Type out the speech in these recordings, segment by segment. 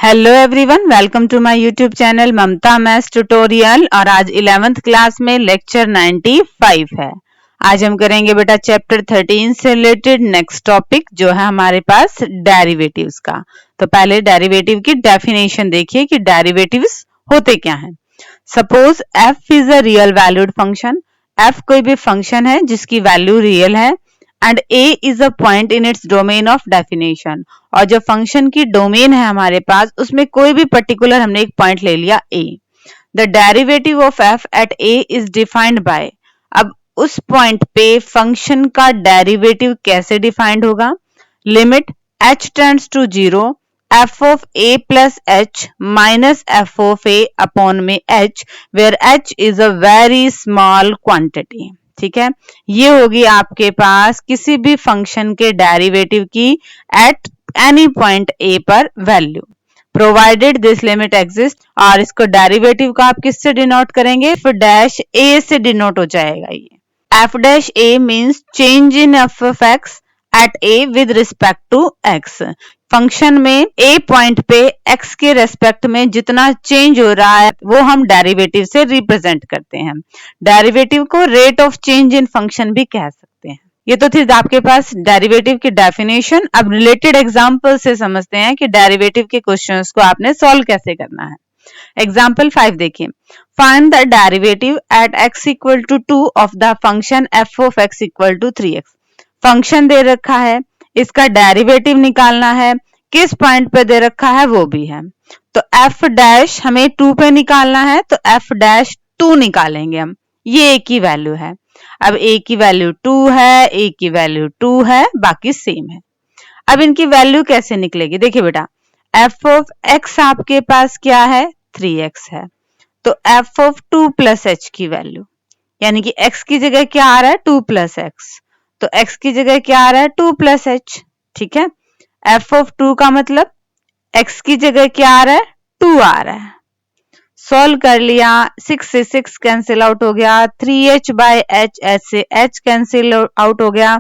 Hello everyone, welcome to my YouTube channel Mamta maths tutorial. और आज 11th class में lecture 95 है। आज हम करेंगे बेटा चैप्टर 13 से रिलेटेड नेक्स्ट टॉपिक जो है हमारे पास डेरिवेटिव्स का। तो पहले डेरिवेटिव की डेफिनेशन देखिए कि डेरिवेटिव्स होते क्या हैं। Suppose f is a real valued function. f कोई भी फंक्शन है जिसकी वैल्यू रियल है and a is a point in its domain of definition. और जो फंक्शन की डोमेन है हमारे पास उसमें कोई भी पर्टिकुलर हमने एक पॉइंट ले लिया a। The derivative of f at a is defined by. अब उस पॉइंट पे फंक्शन का डेरिवेटिव कैसे डिफाइंड होगा। Limit h tends to 0 f of a plus h minus f of a upon में h where h is a very small quantity। ठीक है, ये होगी आपके पास किसी भी फंक्शन के डेरिवेटिव की एट एनी पॉइंट a पर value provided this limit exist. और इसको डेरिवेटिव को आप किससे डिनोट करेंगे, f डैश a से डिनोट हो जाएगा। ये f dash a means change in f of x at a with respect to x। Function में a पॉइंट पे x के रेस्पेक्ट में जितना चेंज हो रहा है वो हम डेरिवेटिव से रिप्रेजेंट करते हैं। डेरिवेटिव को rate of change in function भी कह सकते हैं। ये तो थी आपके पास डेरिवेटिव की डेफिनेशन। अब रिलेटेड एग्जांपल से समझते हैं कि डेरिवेटिव के क्वेश्चंस को आपने सॉल्व कैसे करना है। एग्जाम्पल 5 देखिए। Find the derivative at x equal to 2 of the function f of x equal to 3x। Function दे रखा है, इसका डेरिवेटिव निकालना है, किस पॉइंट पे दे रखा है वो भी है। तो f डैश हमें 2 पे निकालना है तो f डैश 2 निकालेंगे हम। ये a की वैल्यू है। अब a की वैल्यू 2 है, a की वैल्यू 2 है, बाकी सेम है। अब इनकी वैल्यू कैसे निकलेगी, देखिए बेटा f ऑफ x आपके पास क्या है, 3x है। तो f ऑफ 2 प्लस h की वैल्यू यानी कि x की जगह क्या आ रहा है, 2 प्लस x, तो x की जगह क्या आ रहा है, 2 प्लस h। ठीक है, f ऑफ 2 का मतलब x की जगह क्या आ रहा है, 2 आ रहा है। सॉल्व कर लिया, 6 से 6 कैंसिल आउट हो गया, 3h बाय h, h से h कैंसिल आउट हो गया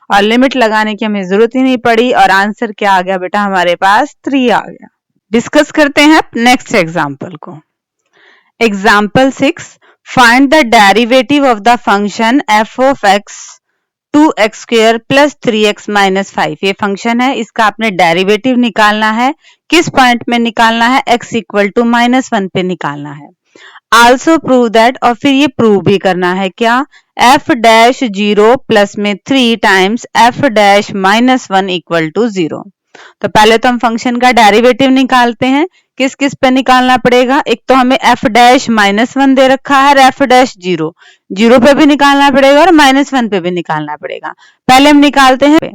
और लिमिट लगाने की हमें जरूरत ही नहीं पड़ी और आंसर क्या आ गया बेटा, हमारे पास 3 आ गया। डिस्कस करते हैं नेक्स्ट एग्जांपल को। Example 6, find the derivative of the function f of x 2x square plus 3x minus 5। ये फंक्शन है, इसका आपने डेरिवेटिव निकालना है। किस पॉइंट में निकालना है, x इक्वल टू -1 पे निकालना है। आल्सो प्रूव दैट, और फिर ये प्रूव भी करना है क्या, f डैश 0 प्लस में 3 times f dash -1 equal to 0। तो पहले तो हम फंक्शन का डेरिवेटिव निकालते हैं। किस किस पे निकालना पड़ेगा, एक तो हमें f डैश -1 दे रखा है और f डैश 0 पे भी निकालना पड़ेगा और -1 पे भी निकालना पड़ेगा। पहले हम निकालते हैं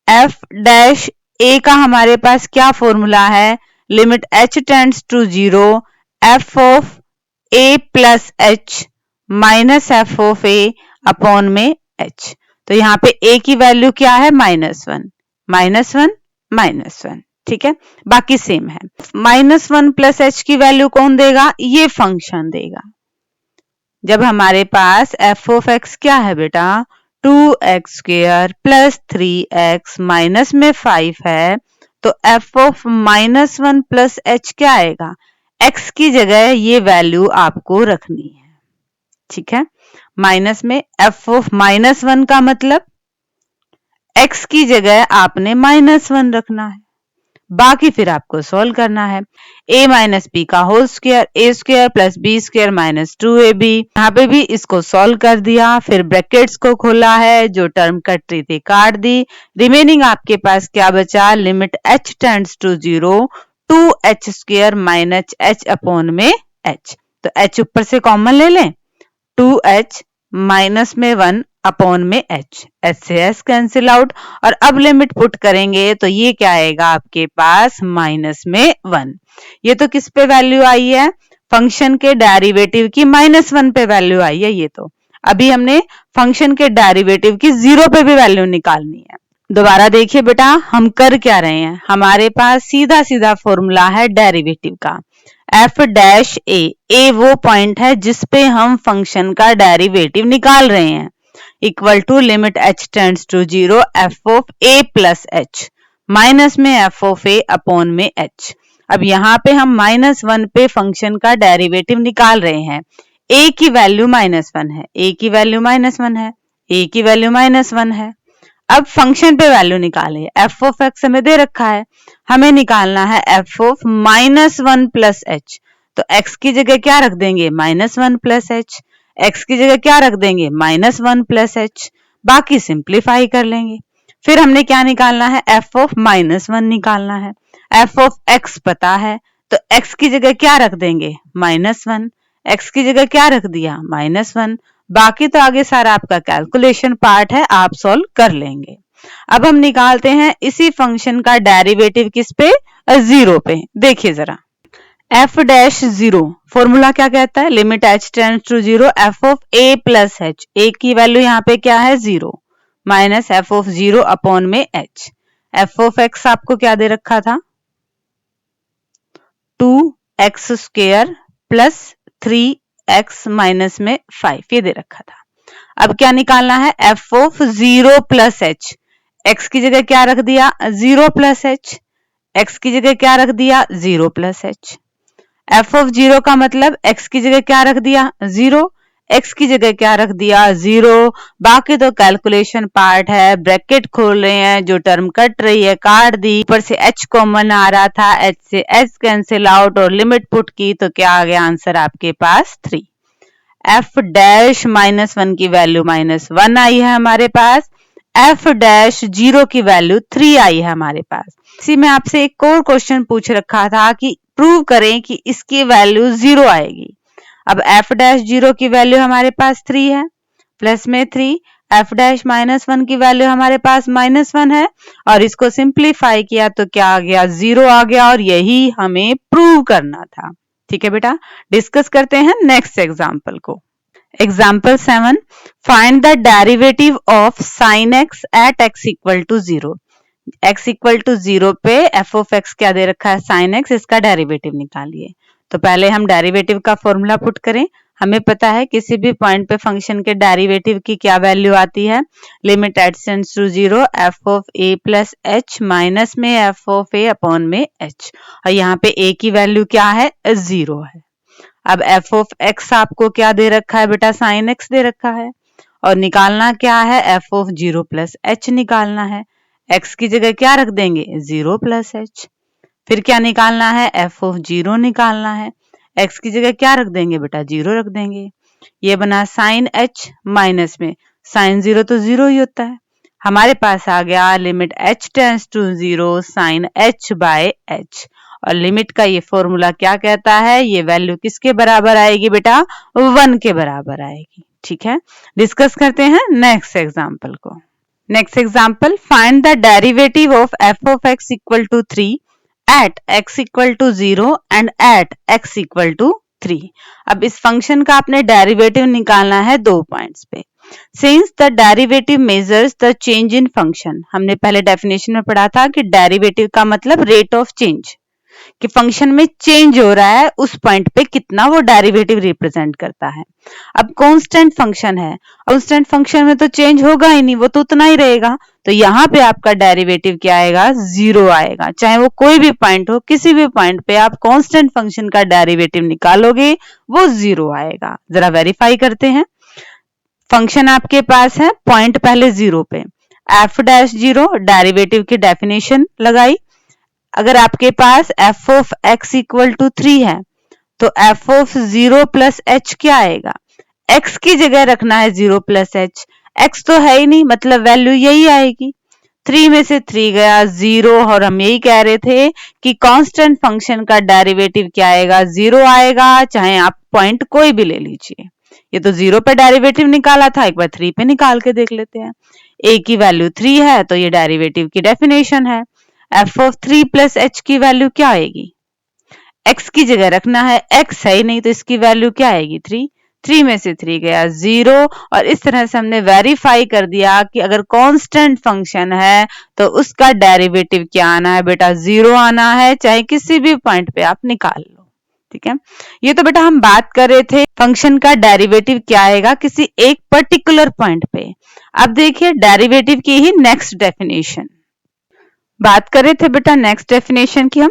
f डैश a का हमारे पास क्या फॉर्मूला है, limit h tends to 0 f of a plus h minus f of a upon में h। तो यहाँ पे a की वैल्यू क्या है, -1। ठीक है, बाकी सेम है। -1 प्लस h की वैल्यू कौन देगा, ये फंक्शन देगा। जब हमारे पास f ऑफ x क्या है बेटा, 2x square plus 3x minus में 5 है, तो f ऑफ -1 प्लस h क्या आएगा, x की जगह ये वैल्यू आपको रखनी है। ठीक है, माइनस में f ऑफ -1 का मतलब x की जगह आपने -1 रखना है। बाकी फिर आपको सॉल्व करना है। a माइनस बी का whole square, a square plus B square minus 2ab। यहाँ पे भी इसको सॉल्व कर दिया, फिर ब्रैकेट्स को खोला है, जो टर्म कट रही थी काट दी। रिमेनिंग आपके पास क्या बचा, limit h tends to 0 2h square minus h upon में h। तो h ऊपर से कॉमन ले लें, 2h माइनस में 1 अपॉन में h, h से s कैंसिल आउट। और अब लिमिट पुट करेंगे तो ये क्या आएगा आपके पास, -1। ये तो किस पे वैल्यू आई है, फंक्शन के डेरिवेटिव की -1 पे वैल्यू आई है। ये तो अभी हमने फंक्शन के डेरिवेटिव की 0 पे भी वैल्यू निकालनी है। दोबारा देखिए बेटा हम कर क्या रहे हैं, हमारे पास सीधा सीधा फॉर्मूला है डेरिवेटिव का, f डैश a वो पॉइंट है जिसपे हम फंक्शन का डेरिवेटिव निकाल रहे हैं, equal to limit h tends to 0 f of a plus h minus में f ऑफ a अपॉन में h। अब यहाँ पे हम -1 पे फंक्शन का डेरिवेटिव निकाल रहे हैं। a की वैल्यू -1 है, a की वैल्यू -1 है, a की वैल्यू -1 है। अब फंक्शन पे वैल्यू निकाले, f ऑफ x हमें दे रखा है, हमें निकालना है f ऑफ -1 प्लस h। तो x की जगह क्या रख देंगे, -1 प्लस h, x की जगह क्या रख देंगे, -1 प्लस h, बाकी सिंप्लीफाई कर लेंगे। फिर हमने क्या निकालना है, f ऑफ -1 निकालना है। f ऑफ x पता है, तो x की जगह क्या रख देंगे, -1, x की जगह क्या रख दिया, -1, बाकी तो आगे सारा आपका कैलकुलेशन पार्ट है, आप सॉल्व कर लेंगे। अब हम निकालते हैं इसी फंक्शन का डेरिवेटिव किस पे, 0 पे। देखिए जरा, f डैश 0 फॉर्मूला क्या कहता है, limit h tends to 0 f of a plus h, a की वैल्यू यहाँ पे क्या है 0, माइनस f ऑफ 0 अपॉन में h। f ऑफ x आपको क्या दे रखा था, 2x square plus 3x minus में 5, ये दे रखा था। अब क्या निकालना है, f of 0 plus h, x की जगह क्या रख दिया, 0 प्लस h, x की जगह क्या रख दिया, 0 प्लस h। f ऑफ 0 का मतलब x की जगह क्या रख दिया, 0, x की जगह क्या रख दिया, 0, बाकी तो कैलकुलेशन पार्ट है। ब्रैकेट खोल रहे हैं, जो टर्म कट रही है काट दी, ऊपर से h कॉमन आ रहा था, h से h कैंसिल आउट और लिमिट पुट की, तो क्या आ गया आंसर आपके पास 3। f डैश -1 की वैल्यू -1 आई है हमारे पास, f डैश 0 की वैल्यू 3 आई है हमारे पास। इसी में आपसे एक और क्वेश्चन पूछ रखा था कि प्रूव करें कि इसकी वैल्यू 0 आएगी। अब f डैश 0 की वैल्यू हमारे पास 3 है, प्लस में 3, f डैश -1 की वैल्यू हमारे पास -1 है, और इसको सिंप्लीफाई किया तो क्या आ गया, 0 आ गया, और यही हमें प्रूव करना था। ठीक है बेटा, डिस्कस करते हैं नेक्स्ट एग्जाम्पल को। Example 7, find the derivative of sine x at x equal to 0। x equal to 0 पे f ऑफ x क्या दे रखा है, साइन x, इसका डेरिवेटिव निकालिए। तो पहले हम डेरिवेटिव का फॉर्मूला पुट करें। हमें पता है किसी भी पॉइंट पे फंक्शन के डेरिवेटिव की क्या वैल्यू आती है, limit h tends to 0 f of a plus h minus में f ऑफ a अपॉन में h, और यहाँ पे a की वैल्यू क्या है, 0 है। अब f ऑफ x आपको क्या दे रखा है बेटा, साइन x दे रखा है, और निकालना क्या है, f ऑफ 0 प्लस h निकालना है। x की जगह क्या रख देंगे, 0 प्लस h। फिर क्या निकालना है, f ऑफ 0 निकालना है, x की जगह क्या रख देंगे बेटा, 0 रख देंगे। ये बना साइन h माइनस में साइन 0 तो 0 ही होता है, हमारे पास आ गया limit h tends to 0 sine h by h, और लिमिट का ये फॉर्मूला क्या कहता है, ये वैल्यू किसके बराबर आएगी बेटा, 1 के बराबर आएगी। ठीक है, डिस्कस करते हैं नेक्स्ट एग्जांपल को। Next example, find the derivative of f of x equal to 3 at x equal to 0 and at x equal to 3। अब इस फंक्शन का आपने डेरिवेटिव निकालना है 2 पॉइंट्स पे। Since the derivative measures the change in function, हमने पहले definition में पढ़ा था कि डेरिवेटिव का मतलब रेट ऑफ चेंज, कि फंक्शन में चेंज हो रहा है उस पॉइंट पे कितना वो डेरिवेटिव रिप्रेजेंट करता है। अब कांस्टेंट फंक्शन है, कांस्टेंट फंक्शन में तो चेंज होगा ही नहीं, वो तो उतना ही रहेगा, तो यहाँ पे आपका डेरिवेटिव क्या आएगा, 0 आएगा। चाहे वो कोई भी पॉइंट हो, किसी भी पॉइंट पे आप कांस्टेंट फंक्शन का डेरिवेटिव निकालोगे वो 0 आएगा। जरा वेरीफाई करते हैं। फंक्शन आपके पास है, पॉइंट पहले 0 पे, f डैश 0, डेरिवेटिव की डेफिनेशन लगाई। अगर आपके पास f of x equal to 3 है, तो f ऑफ 0 प्लस h क्या आएगा, x की जगह रखना है 0 प्लस h, x तो है ही नहीं, मतलब वैल्यू यही आएगी। 3 में से 3 गया 0, और हम यही कह रहे थे कि कांस्टेंट फंक्शन का डेरिवेटिव क्या आएगा, 0 आएगा, चाहे आप पॉइंट कोई भी ले लीजिए। ये तो 0 पे डेरिवेटिव निकाला था, एक बार 3 पे निकाल के देख लेते हैं। a की वैल्यू 3 है, तो ये डेरिवेटिव की डेफिनेशन है। f ऑफ 3 प्लस h की वैल्यू क्या आएगी, x की जगह रखना है, x है ही नहीं, तो इसकी वैल्यू क्या आएगी, 3। 3 में से 3 गया 0, और इस तरह से हमने वेरीफाई कर दिया कि अगर कांस्टेंट फंक्शन है तो उसका डेरिवेटिव क्या आना है बेटा, 0 आना है, चाहे किसी भी पॉइंट पे आप निकाल लो। ठीक है, ये तो बेटा हम बात कर रहे थे फंक्शन का डेरिवेटिव क्या आएगा किसी एक पर्टिकुलर पॉइंट पे। अब देखिए डेरिवेटिव की ही नेक्स्ट डेफिनेशन बात कर रहे थे बेटा, नेक्स्ट डेफिनेशन की हम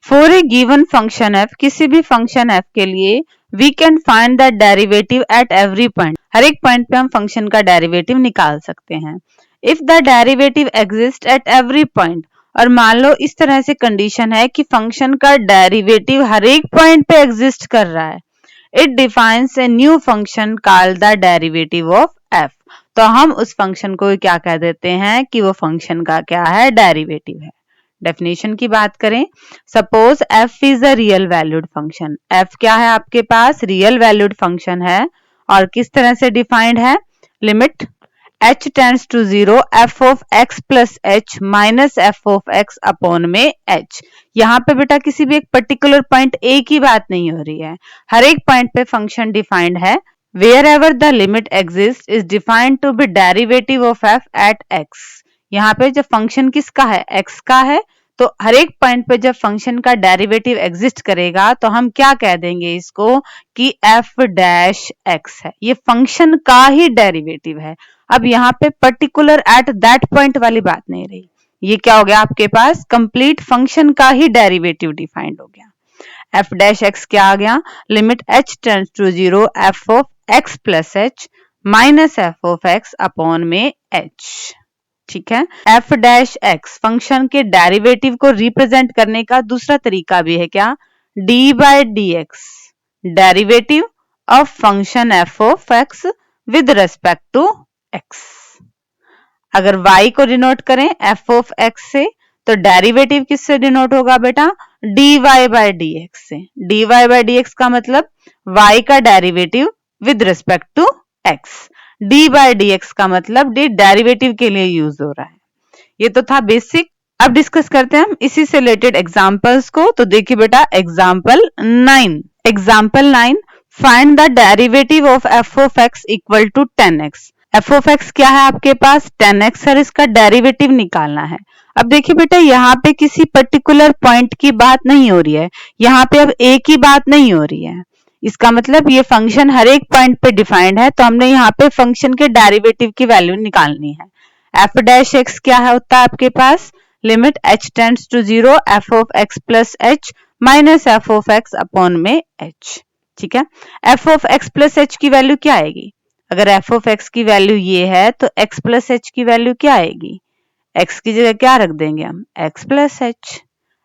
for a given function f, किसी भी फंक्शन f के लिए we can find the derivative at every point, हर एक पॉइंट पे हम फंक्शन का डेरिवेटिव निकाल सकते हैं। If the derivative exist at every point, और मान लो इस तरह से कंडीशन है कि फंक्शन का डेरिवेटिव हर एक पॉइंट पे एग्जिस्ट कर रहा है, it defines a new function called the derivative of f। तो हम उस फंक्शन को क्या कह देते हैं कि वो फंक्शन का क्या है, डेरिवेटिव है। डेफिनेशन की बात करें, suppose f is a real valued function, f क्या है आपके पास, रियल वैल्यूड फंक्शन है, और किस तरह से डिफाइंड है, limit h tends to 0 f of x plus h minus f of x upon में h। यहाँ पे बेटा किसी भी एक पर्टिकुलर पॉइंट a की बात नहीं हो रही है, हर एक पॉइंट पे फंक्शन डिफाइंड है। wherever the limit exists is defined to be derivative of f at x। यहाँ पे जब फंक्शन किसका है, x का है, तो हर एक पॉइंट पे जब फंक्शन का डेरिवेटिव एग्जिस्ट करेगा तो हम क्या कह देंगे इसको कि f डैश x है, ये फंक्शन का ही डेरिवेटिव है। अब यहाँ पे पर्टिकुलर एट दैट पॉइंट वाली बात नहीं रही, ये क्या हो गया आपके पास, कंप्लीट फंक्शन का ही डेरिवेटिव डिफाइंड हो गया। f डैश x क्या आ गया, limit h tends to 0 f of x plus h minus f of x upon में h। ठीक है, f डैश x फंक्शन के डेरिवेटिव को रिप्रेजेंट करने का दूसरा तरीका भी है क्या, d by dx, derivative of function f of x with respect to x। अगर y को डिनोट करें f ऑफ x से, तो डेरिवेटिव किससे डिनोट होगा बेटा, dy बाय dx से। dy बाय dx का मतलब y का derivative with respect to x, d by dx का मतलब d डेरिवेटिव के लिए यूज हो रहा है। ये तो था बेसिक। अब डिस्कस करते हैं हम इसी से रिलेटेड एग्जांपल्स को। तो देखिए बेटा example 9, example 9, find the derivative of f of x equal to 10x। f of x क्या है आपके पास, 10x, और इसका डेरिवेटिव निकालना है। अब देखिए बेटा यहाँ पे किसी पर्टिकुलर पॉइंट की बात नहीं हो रही है, यहाँ पे अब a की बात नहीं हो रही है, इसका मतलब ये फंक्शन हर एक पॉइंट पे डिफाइंड है, तो हमने यहाँ पे फंक्शन के डेरिवेटिव की वैल्यू निकालनी है। f डैश x क्या है होता है आपके पास, limit h tends to 0 f of x plus h minus f of x upon में h। ठीक है, f of x plus h की वैल्यू क्या आएगी, अगर f ऑफ x की वैल्यू ये है तो x प्लस h की वैल्यू क्या आएगी, x की जगह क्या रख देंगे हम, x plus h।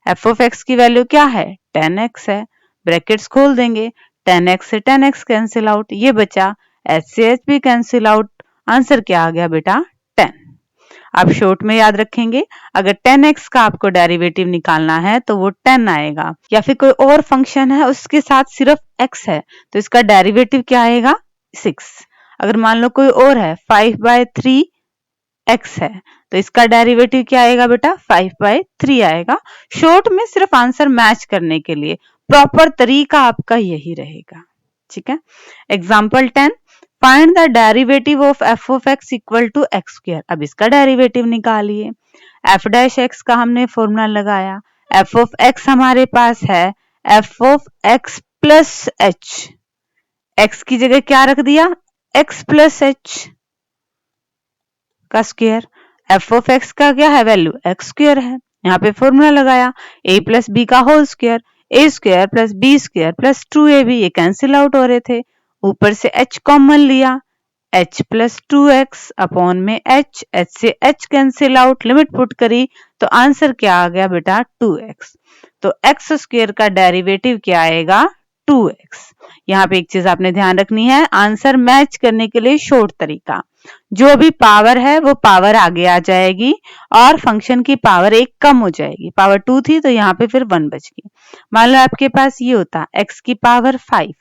f of x की वैल्यू क्या है, 10x है, ब्रैकेट्स खोल देंगे, 10x से 10x कैंसिल आउट, ये बचा h से h भी कैंसिल आउट, आंसर क्या आ गया बेटा 10। आप शॉर्ट में याद रखेंगे, अगर 10x का आपको डेरिवेटिव निकालना है तो वो 10 आएगा, या फिर कोई और फंक्शन है उसके साथ सिर्फ x है तो इसका डेरिवेटिव क्या आएगा 6। अगर मान लो कोई और है 5/3 x है तो इसका डेरिवेटिव क्या आएगा बेटा 5/3 आएगा। शॉर्ट में सिर्फ आंसर मैच करने के लिए प्रॉपर तरीका आपका यही रहेगा। ठीक है, example 10, find the derivative of f of x equal to x square. अब इसका डेरिवेटिव निकालिए। f डैश x का हमने फॉर्मूला लगाया, f ऑफ x हमारे पास है f of x plus h, x की जगह क्या रख दिया x प्लस h का स्क्वायर, f ऑफ x का क्या है वैल्यू x स्क्वायर है, यहाँ पे फॉर्मूला लगाया a प्लस b का whole square, a square plus b square plus 2ab, ये कैंसिल आउट हो रहे थे, ऊपर से h कॉमन लिया, h प्लस 2x अपॉन में h, h से h cancel out, limit put करी तो आंसर क्या आ गया बेटा 2x। तो x स्क्वायर का डेरिवेटिव क्या आएगा 2x। यहाँ पे एक चीज आपने ध्यान रखनी है, आंसर मैच करने के लिए शॉर्ट तरीका, जो भी पावर है वो पावर आगे आ जाएगी और फंक्शन की पावर 1 कम हो जाएगी, पावर 2 थी तो यहाँ पे फिर 1 बच गई। मान लो आपके पास ये होता x की पावर 5,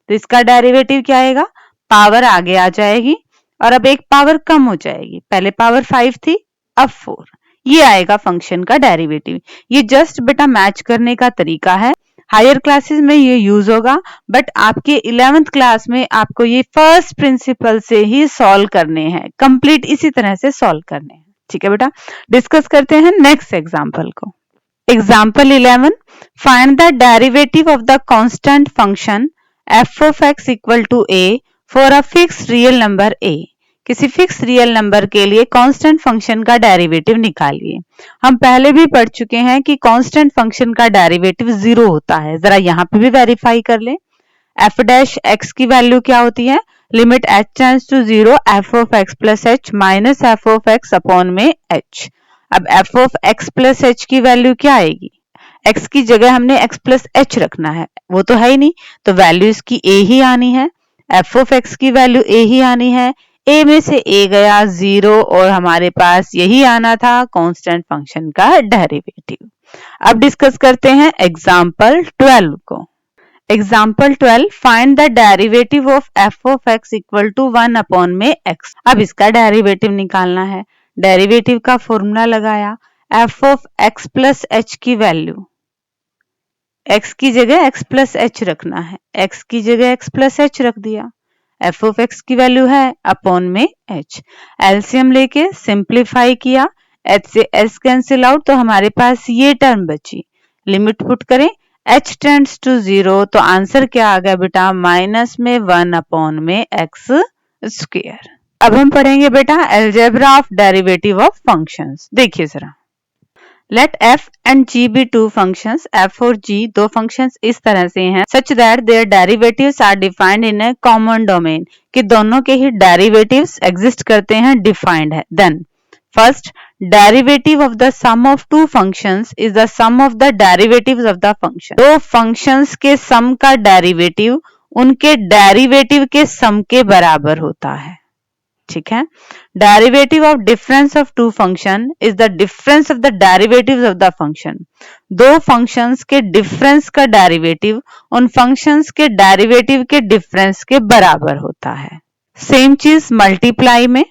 तो इसका डेरिवेटिव क्या आएगा, पावर आगे आ जाएगी और अब एक पावर कम हो जाएगी, पहले पावर 5 थी अब 4, ये आएगा फंक्शन का डेरिवेटिव। ये जस्ट बेटा मैच करने का तरीका है, हायर क्लासेस में ये यूज होगा, बट आपके 11th क्लास में आपको ये फर्स्ट प्रिंसिपल से ही सॉल्व करने हैं, कंप्लीट इसी तरह से सॉल्व करने हैं। ठीक है बेटा, डिस्कस करते हैं नेक्स्ट एग्जांपल को। Example 11, find the derivative of the constant function f of x equal to a for a fixed real number a। किसी फिक्स रियल नंबर के लिए कांस्टेंट फंक्शन का डेरिवेटिव निकालिए। हम पहले भी पढ़ चुके हैं कि कांस्टेंट फंक्शन का डेरिवेटिव 0 होता है। जरा यहाँ पे भी वेरीफाई कर लें। एफ डैश एक्स की वैल्यू क्या होती है? Limit h tends to 0 f of x plus h minus f of x upon में एच। अब f of x plus H की वैल्यू क्या आएगी? एक्स की जगह हमने एक्स प्लस एच रखना है, वो तो है ही नहीं, तो वैल्यू इसकी ए ही आनी है। एफ ऑफ एक्स की वैल्यू ए ही आनी है। ए में से ए गया 0 और हमारे पास यही आना था कांस्टेंट फंक्शन का डेरिवेटिव। अब डिस्कस करते हैं एग्जांपल 12 को। Example 12, find the derivative of f of x equal to 1 upon में एक्स। अब इसका डेरिवेटिव निकालना है। डेरिवेटिव का फॉर्मूला लगाया, f of x plus H की वैल्यू, एक्स की जगह एक्स प्लस एच रखना है, एक्स की जगह एक्स प्लस एच रख दिया। एफ ऑफ एक्स की वैल्यू है अपॉन में एच। एलसीएम लेके सिंप्लीफाई किया, एच से एस कैंसिल आउट, तो हमारे पास ये टर्म बची। लिमिट पुट करें, h टेंड्स टू 0, तो आंसर क्या आ गया बेटा? माइनस में 1 अपॉन में एक्स स्क्वायर। अब हम पढ़ेंगे बेटा algebra of derivative of functions. देखिए जरा, let f and g be two functions, f और g दो फंक्शंस इस तरह से हैं such that their derivatives are defined in a common domain, कि दोनों के ही डेरिवेटिव्स एग्जिस्ट करते हैं, डिफाइंड है। Then first, derivative of the sum of two functions is the sum of the derivatives of the function। दो functions के sum का derivative उनके derivative के sum के बराबर होता है, ठीक है। Derivative of difference of two function is the difference of the derivatives of the function। दो functions के difference का derivative उन functions के derivative के difference के बराबर होता है। सेम चीज multiply में,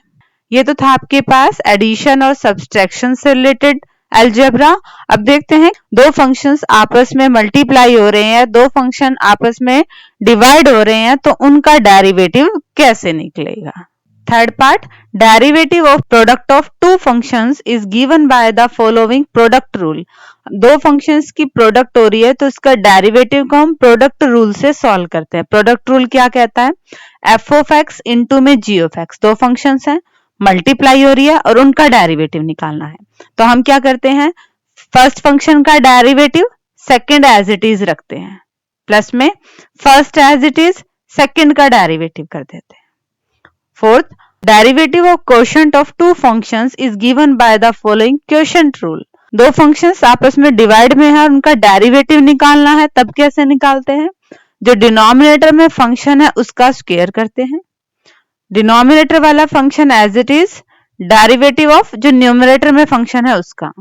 ये तो था आपके पास एडिशन और सब्सट्रैक्शन से रिलेटेड अलजेब्रा। अब देखते हैं दो फंक्शंस आपस में मल्टीप्लाई हो रहे हैं, दो फंक्शन आपस में डिवाइड हो रहे हैं, तो उनका डेरिवेटिव कैसे निकलेगा। Third part, derivative of product of two functions is given by the following product rule. दो फंक्शंस की प्रोडक्ट हो रही है तो इसका डेरिवेटिव को हम प्रोडक्ट रूल से सॉल्व करते हैं। प्रोडक्ट रूल क्या कहता है? एफ ऑफ एक्स इंटू में जी ऑफ एक्स, दो फंक्शंस हैं, मल्टीप्लाई हो रही है और उनका डेरिवेटिव निकालना है। तो हम क्या करते हैं, फर्स्ट फंक्शन का derivative second as it is रखते हैं, प्लस में first as it is second का डेरिवेटिव कर देते हैं। Fourth, derivative of quotient of two functions is given by the following quotient rule. दो फंक्शंस आपस में डिवाइड में है, उनका डेरिवेटिव निकालना है, तब कैसे निकालते हैं? जो डिनोमिनेटर में फंक्शन है उसका स्क्वायर करते हैं। डिनोमिनेटर वाला function as it is, derivative of जो न्यूमरेटर में फंक्शन है उसका,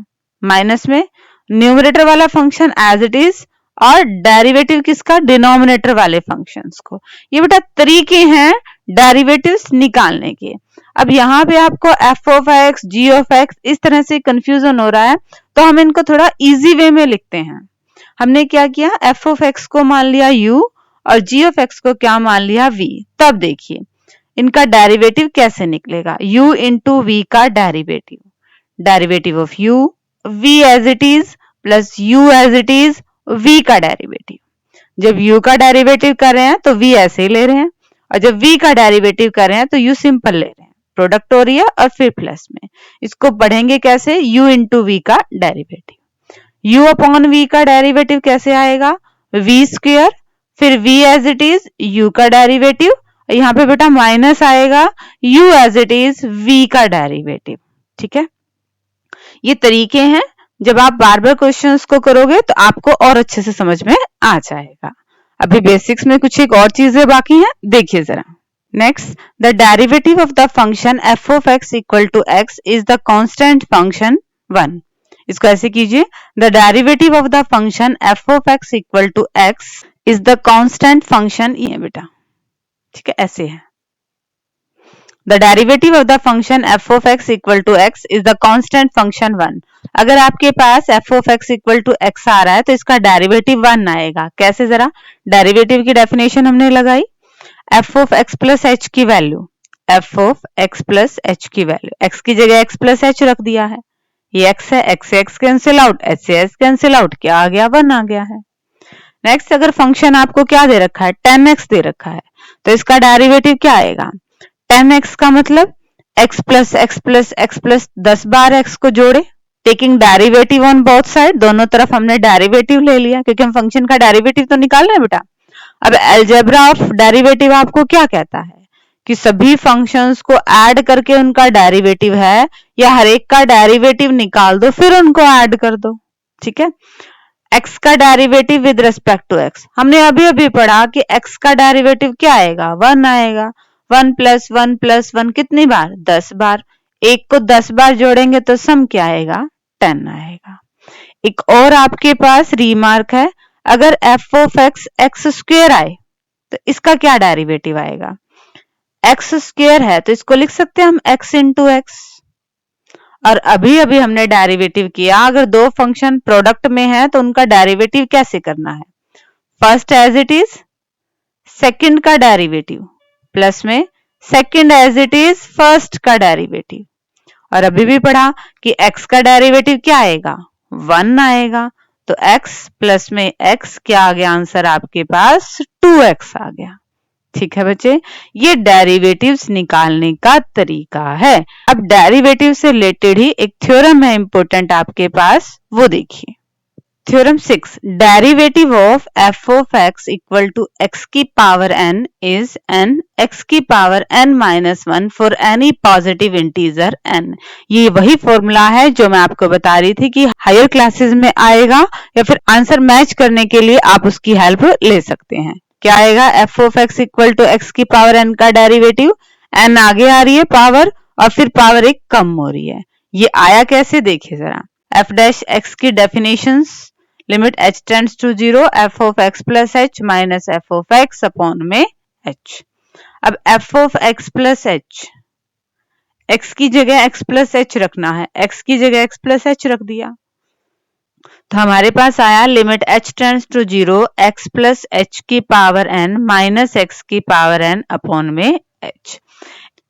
माइनस में न्यूमरेटर वाला फंक्शन एज इट इज और डेरिवेटिव किसका? डिनोमिनेटर वाले फंक्शंस को। ये बेटा तरीके हैं डेरिवेटिव्स निकालने के। अब यहाँ पे आपको f of x, g of x इस तरह से कंफ्यूजन हो रहा है, तो हम इनको थोड़ा इजी वे में लिखते हैं। हमने क्या किया, एफ ऑफ एक्स को मान लिया u और जी ऑफ एक्स को क्या मान लिया v। तब देखिए इनका डेरिवेटिव कैसे निकलेगा, u इंटू वी का derivative, derivative of u, v as it is plus u as it is, v का डेरिवेटिव। जब u का डेरिवेटिव कर रहे हैं तो v ऐसे ही ले रहे हैं, और जब v का डेरिवेटिव कर रहे हैं तो u सिंपल ले रहे हैं, प्रोडक्ट हो रही है और फिर प्लस में। इसको पढ़ेंगे कैसे, u इंटू वी का डेरिवेटिव। u अपॉन v का डेरिवेटिव कैसे आएगा, v स्क्वायर, फिर v as it is, u का डेरिवेटिव, यहाँ पे बेटा माइनस आएगा u as it is, v का डेरिवेटिव। ठीक है, ये तरीके हैं, जब आप बार बार क्वेश्चंस को करोगे तो आपको और अच्छे से समझ में आ जाएगा। अभी बेसिक्स में कुछ एक और चीजें बाकी हैं, देखिए जरा। Next, the derivative of the function F of x equal to X is the constant function 1। इसको ऐसे कीजिए, the derivative of the function F of x equal to X is the constant function, ये बेटा ठीक है ऐसे है, the derivative of the function F of x equal to X is the constant function 1। अगर आपके पास F of x equal to x आ रहा है तो इसका डेरिवेटिव 1 आएगा। कैसे, जरा डेरिवेटिव की डेफिनेशन हमने लगाई, F of x plus H की value, F of x plus H की वैल्यू, एक्स की जगह एक्स प्लस एच रख दिया है, ये एक्स है, एक्स से एक्स कैंसिल आउट, एच से एच कैंसिल आउट, क्या आ गया, 1 आ गया है। नेक्स्ट, अगर फंक्शन आपको क्या दे रखा है, 10x दे रखा है, तो इसका डेरिवेटिव क्या आएगा, 10x का मतलब x plus x plus x plus 10 बार x को जोड़े, taking derivative on both side, दोनों तरफ हमने डेरिवेटिव ले लिया क्योंकि हम फंक्शन का डेरिवेटिव तो निकाल रहे हैं बेटा। अब अलजेब्रा ऑफ डेरिवेटिव आपको क्या कहता है कि सभी फंक्शंस को ऐड करके उनका डेरिवेटिव है, या हर एक का डेरिवेटिव निकाल दो फिर उनको ऐड कर दो। ठीक है, x का derivative with respect to x, हमने अभी अभी पढ़ा कि x का डेरिवेटिव क्या आएगा, 1 आएगा। 1 प्लस 1 प्लस 1 कितनी बार, 10 बार। एक को 10 बार जोड़ेंगे तो सम क्या आएगा, 10 आएगा। एक और आपके पास रीमार्क है, अगर f of x x square आए तो इसका क्या डेरिवेटिव आएगा, एक्स स्क्वेयर है तो इसको लिख सकते हैं हम x इंटू एक्स। और अभी अभी हमने डेरिवेटिव किया, अगर दो फंक्शन प्रोडक्ट में है तो उनका डेरिवेटिव कैसे करना है, first as it is, second का डेरिवेटिव प्लस में second as it is first का डेरिवेटिव। और अभी भी पढ़ा कि x का डेरिवेटिव क्या आएगा, 1 आएगा। तो x प्लस में x क्या आ गया, आंसर आपके पास 2x आ गया। ठीक है बच्चे, ये डेरिवेटिव्स निकालने का तरीका है। अब डेरिवेटिव से रिलेटेड ही एक थ्योरम है इंपॉर्टेंट आपके पास, वो देखिए। Theorem 6, derivative of f of x equal to x की power n is n x की power n minus 1 for any positive integer n। ये वही फॉर्मूला है जो मैं आपको बता रही थी कि हायर क्लासेस में आएगा, या फिर आंसर मैच करने के लिए आप उसकी हेल्प ले सकते हैं। क्या आएगा, f of x equal to x की पावर n का डेरिवेटिव, n आगे आ रही है पावर और फिर पावर एक कम हो रही है। ये आया कैसे, देखिए जरा। f डैश x की definitions, limit h tends to 0, f of x plus h minus f of x upon में h। अब f of x plus h, x की जगह x प्लस h रखना है, x की जगह x प्लस h रख दिया तो हमारे पास आया limit h tends to 0 x plus h की पावर n माइनस x की पावर n अपॉन में h।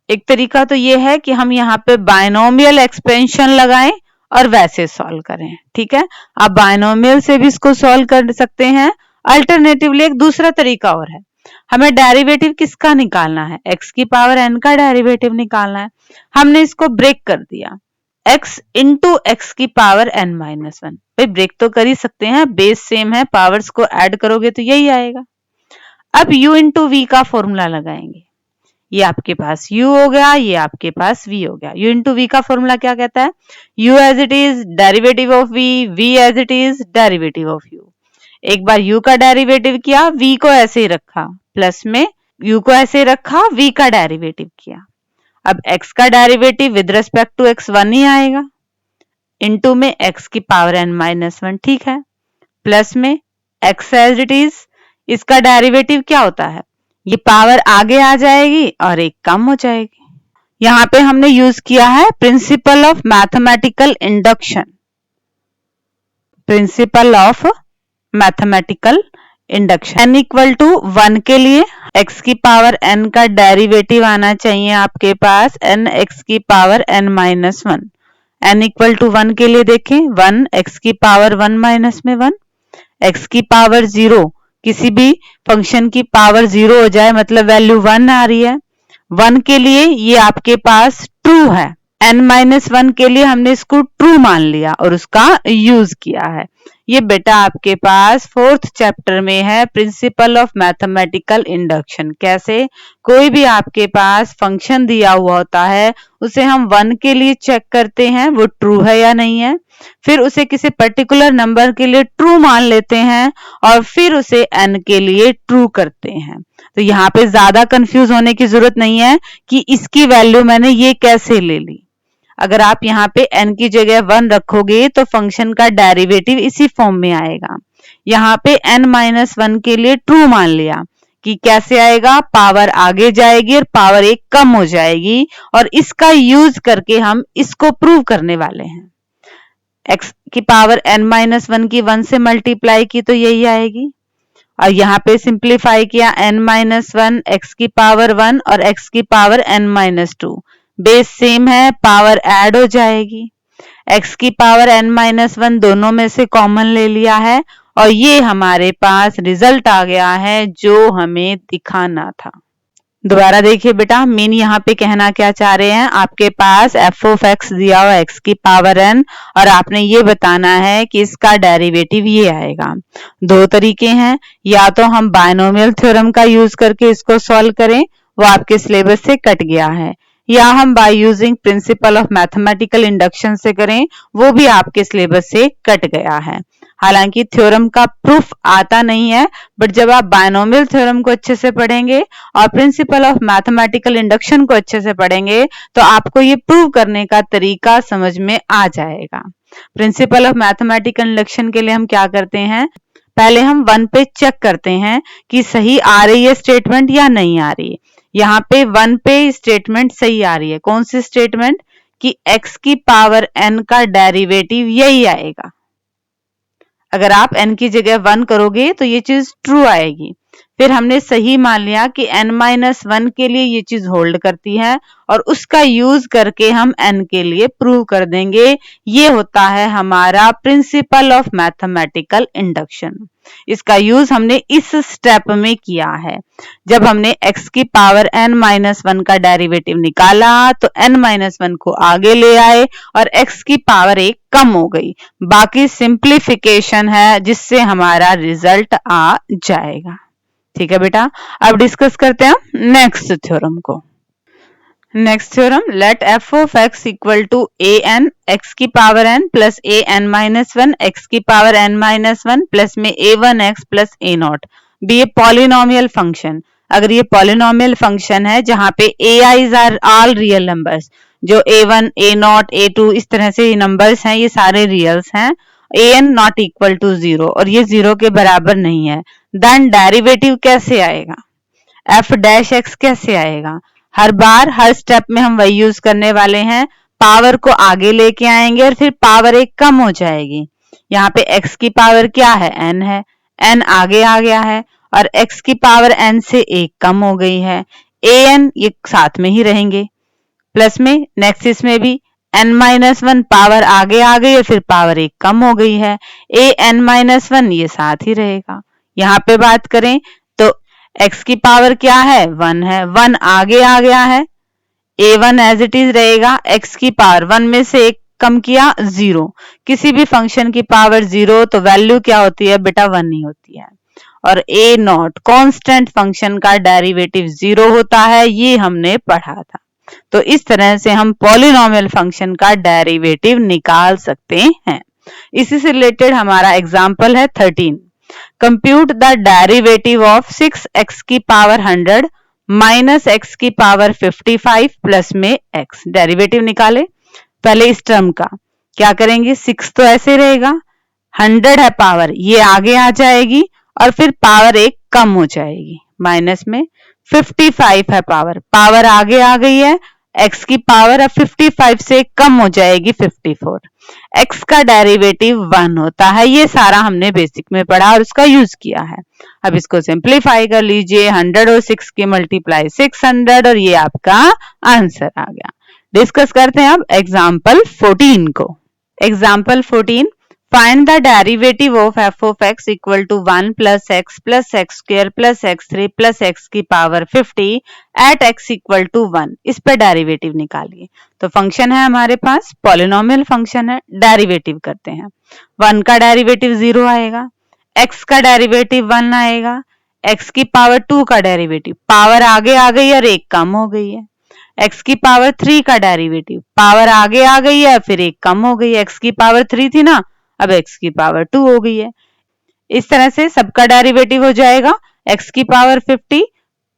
एक तरीका तो ये है कि हम यहाँ पे बायनोमियल एक्सपेंशन लगाएं और वैसे सॉल्व करें। ठीक है, आप बायनोमियल से भी इसको सॉल्व कर सकते हैं। अल्टरनेटिवली एक दूसरा तरीका और है, हमें डेरिवेटिव किसका निकालना है, x की पावर n का डेरिवेटिव निकालना है। हमने इसको ब्रेक कर दिया, x इंटू एक्स की पावर n माइनस 1। भाई ब्रेक तो कर ही सकते हैं, बेस सेम है, पावर्स को ऐड करोगे तो यही आएगा। अब u इंटू वी का फॉर्मूला लगाएंगे, ये आपके पास u हो गया, ये आपके पास v हो गया। u इंटू वी का फॉर्मूला क्या कहता है, u as it is derivative of v, v as it is derivative of u। एक बार u का डेरिवेटिव किया, v को ऐसे ही रखा, प्लस में u को ऐसे ही रखा, v का डेरिवेटिव किया। अब x का derivative with respect to x 1 ही आएगा, इंटू में x की पावर n माइनस 1। ठीक है, प्लस में x एज इट इज, इसका डेरिवेटिव क्या होता है, ये पावर आगे आ जाएगी और एक कम हो जाएगी। यहाँ पे हमने यूज किया है principle of mathematical induction, principle of mathematical induction. n equal to 1 के लिए x की पावर n का डेरिवेटिव आना चाहिए आपके पास n x की power n minus 1। n equal to 1 के लिए देखें, 1 x की पावर 1 माइनस में 1, x की पावर 0, किसी भी फंक्शन की पावर 0 हो जाए मतलब वैल्यू 1 आ रही है। 1 के लिए ये आपके पास ट्रू है, n माइनस 1 के लिए हमने इसको ट्रू मान लिया और उसका यूज किया है। ये बेटा आपके पास 4th चैप्टर में है, प्रिंसिपल ऑफ मैथमेटिकल इंडक्शन। कैसे, कोई भी आपके पास फंक्शन दिया हुआ होता है, उसे हम 1 के लिए चेक करते हैं वो ट्रू है या नहीं है, फिर उसे किसी पर्टिकुलर नंबर के लिए ट्रू मान लेते हैं और फिर उसे n के लिए ट्रू करते हैं। तो यहाँ पे ज्यादा कंफ्यूज होने की जरूरत नहीं है कि इसकी वैल्यू मैंने ये कैसे ले ली। अगर आप यहाँ पे n की जगह 1 रखोगे तो फंक्शन का डेरिवेटिव इसी फॉर्म में आएगा। यहाँ पे n माइनस 1 के लिए ट्रू मान लिया कि कैसे आएगा, पावर आगे जाएगी और पावर एक कम हो जाएगी, और इसका यूज करके हम इसको प्रूव करने वाले हैं। x की पावर n माइनस 1 की 1 से मल्टीप्लाई की तो यही आएगी, और यहाँ पे सिंप्लीफाई किया n माइनस 1, x की पावर 1 और x की power n minus 2, base same है, पावर ऐड हो जाएगी। x की पावर n माइनस 1 दोनों में से कॉमन ले लिया है और ये हमारे पास रिजल्ट आ गया है जो हमें दिखाना था। दोबारा देखिए बेटा, मीन यहाँ पे कहना क्या चाह रहे हैं, आपके पास एफ ऑफ एक्स दिया हुआ एक्स की पावर एन और आपने ये बताना है कि इसका डेरिवेटिव ये आएगा। दो तरीके हैं, या तो हम बायनोमियल थ्योरम का यूज करके इसको सॉल्व करें, वो आपके सिलेबस से कट गया है, या हम by using principal of mathematical induction से करें, वो भी आपके सिलेबस से कट गया है। हालांकि थ्योरम का प्रूफ आता नहीं है, बट जब आप बायनोमियल थ्योरम को अच्छे से पढ़ेंगे और प्रिंसिपल ऑफ मैथमेटिकल इंडक्शन को अच्छे से पढ़ेंगे तो आपको ये प्रूव करने का तरीका समझ में आ जाएगा। प्रिंसिपल ऑफ मैथमेटिकल इंडक्शन के लिए हम क्या करते हैं, पहले हम 1 पे चेक करते हैं कि सही आ रही है स्टेटमेंट या नहीं आ रही है। यहाँ पे 1 पे स्टेटमेंट सही आ रही है। कौन सी स्टेटमेंट, कि x की पावर n का डेरिवेटिव यही आएगा। अगर आप n की जगह 1 करोगे तो ये चीज ट्रू आएगी। फिर हमने सही मान लिया कि n-1 के लिए ये चीज होल्ड करती है और उसका यूज करके हम n के लिए प्रूव कर देंगे। ये होता है हमारा प्रिंसिपल ऑफ मैथमेटिकल इंडक्शन। इसका यूज हमने इस स्टेप में किया है। जब हमने x की पावर n-1 का डेरिवेटिव निकाला तो n-1 को आगे ले आए और x की पावर 1 कम हो गई। बाकी सिंप्लीफिकेशन है जिससे हमारा रिजल्ट आ जाएगा। ठीक है बेटा, अब डिस्कस करते हैं नेक्स्ट थ्योरम को। Next theorem, let F of x equal to A N X की power N plus A N minus one X की power N minus one plus में A one X plus A not B A polynomial function. अगर ये polynomial function है जहां पे A i's are all real numbers, जो A one A not A two इस तरह से नंबर्स हैं, ये सारे रियल्स हैं, A N not equal to 0 और ये 0 के बराबर नहीं है, देन डेरिवेटिव कैसे आएगा, एफ डैश एक्स कैसे आएगा। हर बार हर स्टेप में हम वही यूज करने वाले हैं, पावर को आगे लेके आएंगे और फिर पावर 1 कम हो जाएगी। यहाँ पे x की पावर क्या है, n है, n आगे आ गया है और x की पावर n से 1 कम हो गई है, an ये साथ में ही रहेंगे। प्लस में नेक्स्ट इसमें भी n-1 पावर आगे आ गई है, फिर पावर 1 कम हो गई है, an-1 ये साथ ही रहेगा। यहाँ पे बात करें तो x की पावर क्या है, 1 है, 1 आगे आ गया है, a1 एज इट इज रहेगा, x की पावर 1 में से 1 कम किया 0। किसी भी फंक्शन की पावर 0 तो वैल्यू क्या होती है बेटा, 1 ही होती है। और a नॉट कांस्टेंट फंक्शन का डेरिवेटिव 0 होता है, ये हमने पढ़ा था। तो इस तरह से हम पॉलिनोमियल फंक्शन का डेरिवेटिव निकाल सकते हैं। इसी से रिलेटेड हमारा एग्जांपल है 13। Compute the derivative of 6x की पावर 100 माइनस x की पावर 55 प्लस में x। डेरिवेटिव निकाले। पहले इस टर्म का क्या करेंगे, 6 तो ऐसे रहेगा, 100 है पावर, ये आगे आ जाएगी और फिर पावर 1 कम हो जाएगी, माइनस में 55 है पावर, पावर आगे आ गई है, x की पावर अब 55 से कम हो जाएगी 54। x का डेरिवेटिव 1 होता है, ये सारा हमने बेसिक में पढ़ा और उसका यूज किया है। अब इसको सिंप्लीफाई कर लीजिए, 100 और 6 की मल्टीप्लाई 600 और ये आपका आंसर आ गया। डिस्कस करते हैं अब एग्जाम्पल 14 को। Example 14, find the derivative of f of x equal to 1 plus x square plus x3 plus x की power 50 at x equal to 1। इस पर डेरिवेटिव निकालिए। तो फंक्शन है हमारे पास, पॉलिनोमियल फंक्शन है, डेरिवेटिव करते हैं। 1 का डेरिवेटिव 0 आएगा, x का डेरिवेटिव 1 आएगा, x की पावर 2 का डेरिवेटिव, पावर आगे आ गई और 1 कम हो गई है, x की पावर 3 का डेरिवेटिव, पावर आगे आ गई है फिर 1 कम हो गई है, x की पावर 3 थी ना, अब x की पावर 2 हो गई है। इस तरह से सबका डेरिवेटिव हो जाएगा, x की पावर 50,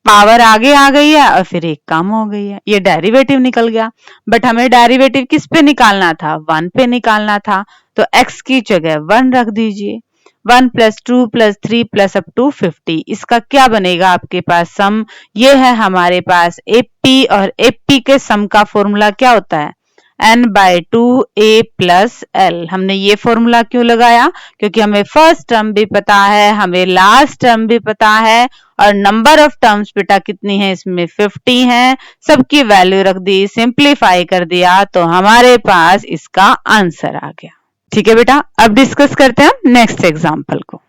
पावर आगे आ गई है और फिर 1 कम हो गई है, ये डेरिवेटिव निकल गया। बट हमें डेरिवेटिव किस पे निकालना था, 1 पे निकालना था, तो x की जगह 1 रख दीजिए। 1 plus 2 plus 3 plus up to 50, इसका क्या बनेगा आपके पास सम, ये है हमारे पास AP और AP के सम का फॉर्मूला क्या होता है, n/2a प्लस l। हमने ये फॉर्मूला क्यों लगाया, क्योंकि हमें फर्स्ट टर्म भी पता है, हमें लास्ट टर्म भी पता है और नंबर ऑफ टर्म्स बेटा कितनी है, इसमें 50 है, सबकी वैल्यू रख दी, सिंप्लीफाई कर दिया तो हमारे पास इसका आंसर आ गया। ठीक है बेटा, अब डिस्कस करते हैं नेक्स्ट एग्जांपल को।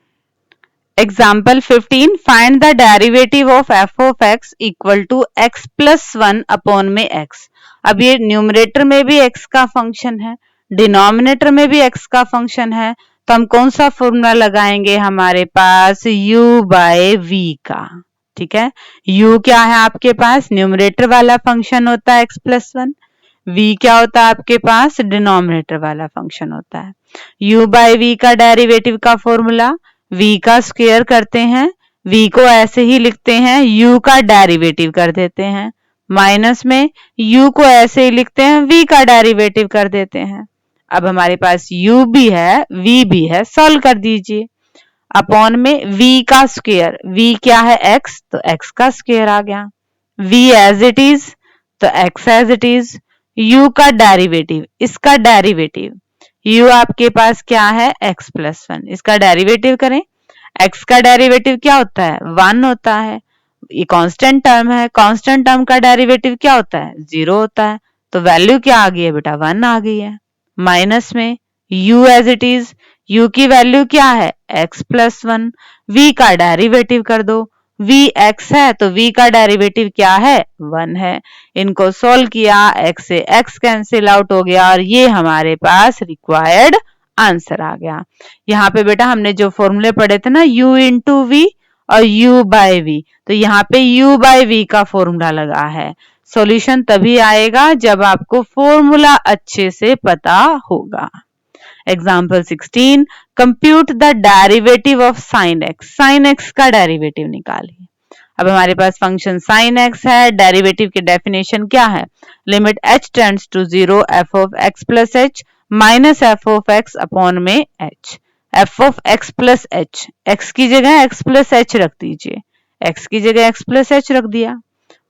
Example 15, find the derivative of f of x equal to x plus 1 upon में एक्स। अब ये न्यूमरेटर में भी एक्स का फंक्शन है, डिनोमिनेटर में भी एक्स का फंक्शन है, तो हम कौन सा फॉर्मूला लगाएंगे, हमारे पास u बाय v का। ठीक है, u क्या है आपके पास, न्यूमरेटर वाला फंक्शन होता है x प्लस 1, v क्या होता है आपके पास, डिनोमिनेटर वाला फंक्शन होता है। u बाय v का डेरिवेटिव का फॉर्मूला, v का स्क्वायर करते हैं, v को ऐसे ही लिखते हैं, u का डेरिवेटिव कर देते हैं, माइनस में u को ऐसे ही लिखते हैं, v का डेरिवेटिव कर देते हैं। अब हमारे पास u भी है v भी है, सॉल्व कर दीजिए। अपॉन में v का स्क्वायर, v क्या है x, तो x का स्क्वायर आ गया, v एज इट इज तो x as it is, u का डेरिवेटिव, इसका डेरिवेटिव, u आपके पास क्या है x प्लस 1, इसका डेरिवेटिव करें, x का डेरिवेटिव क्या होता है 1 होता है, ये कांस्टेंट टर्म है, कांस्टेंट टर्म का डेरिवेटिव क्या होता है 0 होता है, तो वैल्यू क्या आ गई है बेटा 1 आ गई है। माइनस में u as it is, u की वैल्यू क्या है x प्लस 1, v का डेरिवेटिव कर दो, v x है तो v का डेरिवेटिव क्या है 1 है, इनको सोल्व किया, x से x कैंसिल आउट हो गया और ये हमारे पास रिक्वायर्ड आंसर आ गया। यहाँ पे बेटा हमने जो फॉर्मूले पढ़े थे ना u इंटू v और u बाय v, तो यहाँ पे u बाय v का फॉर्मूला लगा है। सॉल्यूशन तभी आएगा जब आपको फॉर्मूला अच्छे से पता होगा। Example 16, compute the derivative of sine x, sine x का डेरिवेटिव निकालिए। अब हमारे पास फंक्शन साइन एक्स है, डेरिवेटिव की डेफिनेशन क्या है, limit h tends to 0 f of x plus h minus f of x upon में h, f of x plus h, x की जगह x प्लस h रख दीजिए, x की जगह x प्लस h रख दिया,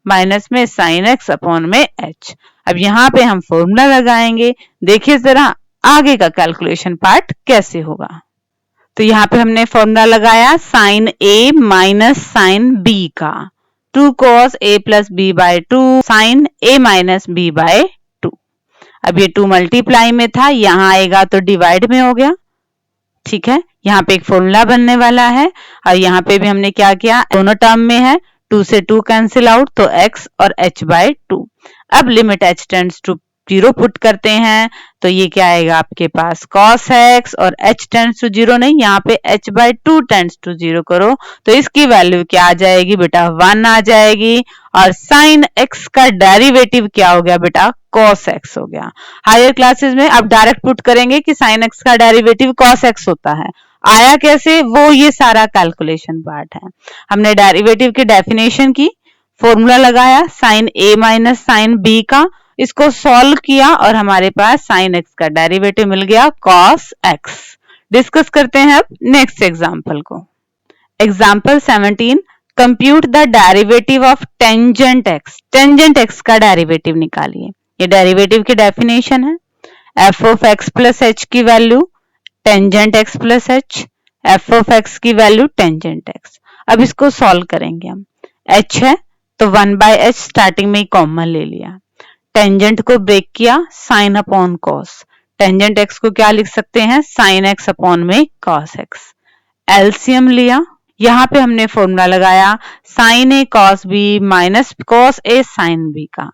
माइनस में साइन x अपॉन में h। अब यहाँ पे हम फॉर्मूला लगाएंगे, देखिए जरा आगे का कैलकुलेशन पार्ट कैसे होगा। तो यहाँ पे हमने फॉर्मूला लगाया sine a minus sine b का, 2 cos a plus b by 2 sine a minus b by 2। अब ये 2 मल्टीप्लाई में था, यहाँ आएगा तो डिवाइड में हो गया। ठीक है, यहाँ पे एक फॉर्मूला बनने वाला है और यहाँ पे भी हमने क्या किया, दोनों टर्म में है, 2 से 2 कैंसिल आउट तो x और h बाय 2। अब limit h tends to 0 put करते हैं तो ये क्या आएगा आपके पास cos x, और h टेंड्स टू 0 नहीं, यहाँ पे h बाय 2 टेंड्स टू 0 करो तो इसकी वैल्यू क्या आ जाएगी बेटा 1 आ जाएगी, और sin x का डेरिवेटिव क्या हो गया बेटा cos x हो गया। हायर क्लासेस में अब डायरेक्ट पुट करेंगे कि sin x का डेरिवेटिव cos x होता है, आया कैसे वो ये सारा कैलकुलेशन पार्ट है। हमने डेरिवेटिव की डेफिनेशन की, फॉर्मूला लगाया sine a minus sine b का, इसको सॉल्व किया और हमारे पास साइन x का डेरिवेटिव मिल गया cos x। डिस्कस करते हैं अब नेक्स्ट एग्जांपल को। Example 17, compute the derivative of tangent x, tangent x का डेरिवेटिव निकालिए। ये डेरिवेटिव की डेफिनेशन है, f of x plus h की value tangent x plus h, f of x की वैल्यू टेंजेंट x। अब इसको सॉल्व करेंगे हम, h है तो 1 बाय h स्टार्टिंग में ही कॉमन ले लिया, टेंजेंट को ब्रेक किया sine upon cos, tangent x को क्या लिख सकते हैं साइन x अपॉन में कॉस x। एलसीएम लिया, यहाँ पे हमने फॉर्मूला लगाया sine a cos b minus cos a sine b का,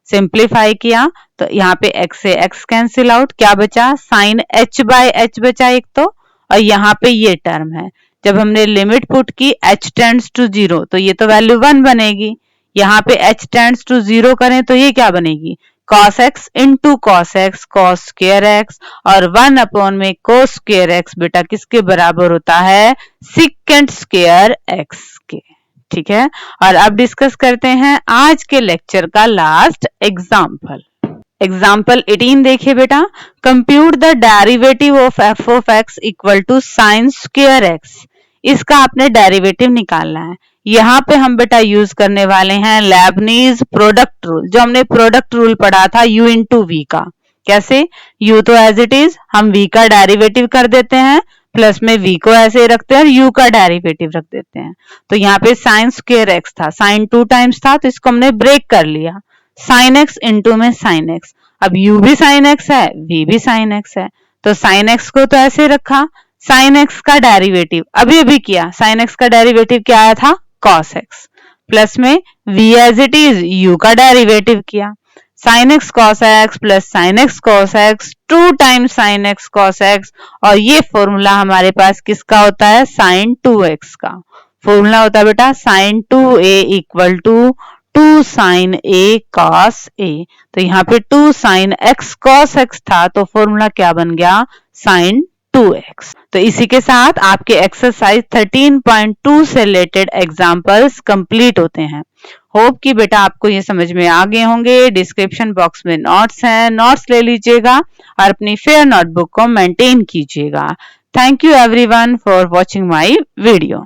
सिंप्लीफाई किया तो यहाँ पे x से x कैंसिल आउट, क्या बचा साइन h बाय h बचा एक तो, और यहाँ पे ये टर्म है, जब हमने लिमिट पुट की h टेंड्स टू 0 तो ये तो वैल्यू 1 बनेगी, यहाँ पे h टेंड्स टू 0 करें तो ये क्या बनेगी cos x into cos x cos square x, और 1 अपॉन में cos स्क्वायर x बेटा किसके बराबर होता है सिकेंड स्क्वायर x के। ठीक है, और अब डिस्कस करते हैं आज के लेक्चर का लास्ट एग्जाम्पल। एग्जाम्पल 18 देखिए बेटा, compute the derivative of f of x equal to sine square x, इसका आपने डेरिवेटिव निकालना है। यहाँ पे हम बेटा यूज करने वाले हैं लेबनीज प्रोडक्ट रूल, जो हमने प्रोडक्ट रूल पढ़ा था u इंटू v का। कैसे, u तो एज इट इज हम v का डेरिवेटिव कर देते हैं, प्लस में v को ऐसे रखते हैं और u का डेरिवेटिव रख देते हैं। तो यहाँ पे साइन स्क्वायर x था, साइन 2 टाइम्स था तो इसको हमने ब्रेक कर लिया, साइन x इंटू में साइन x। अब u भी साइन x है v भी साइन x है, तो साइन x को तो ऐसे रखा, साइन एक्स का डेरिवेटिव अभी अभी किया, साइन एक्स का डेरिवेटिव क्या आया था, कॉस एक्स, प्लस में v as it is u का डेरिवेटिव किया, sine x cos x plus sine x cos x 2 times sine x cos x, और ये फॉर्मूला हमारे पास किसका होता है, साइन 2x का फॉर्मूला होता है बेटा, sine 2a equal to 2 sine a cos a। तो यहाँ पे 2 साइन x cos x था, तो फॉर्मूला क्या बन गया, साइन 2x। तो इसी के साथ आपके एक्सरसाइज 13.2 से रिलेटेड एग्जांपल्स कंप्लीट होते हैं। होप कि बेटा आपको ये समझ में आ गए होंगे। डिस्क्रिप्शन बॉक्स में नोट्स हैं, नोट्स ले लीजिएगा और अपनी फेयर नोटबुक को मेंटेन कीजिएगा। Thank you everyone for watching my video.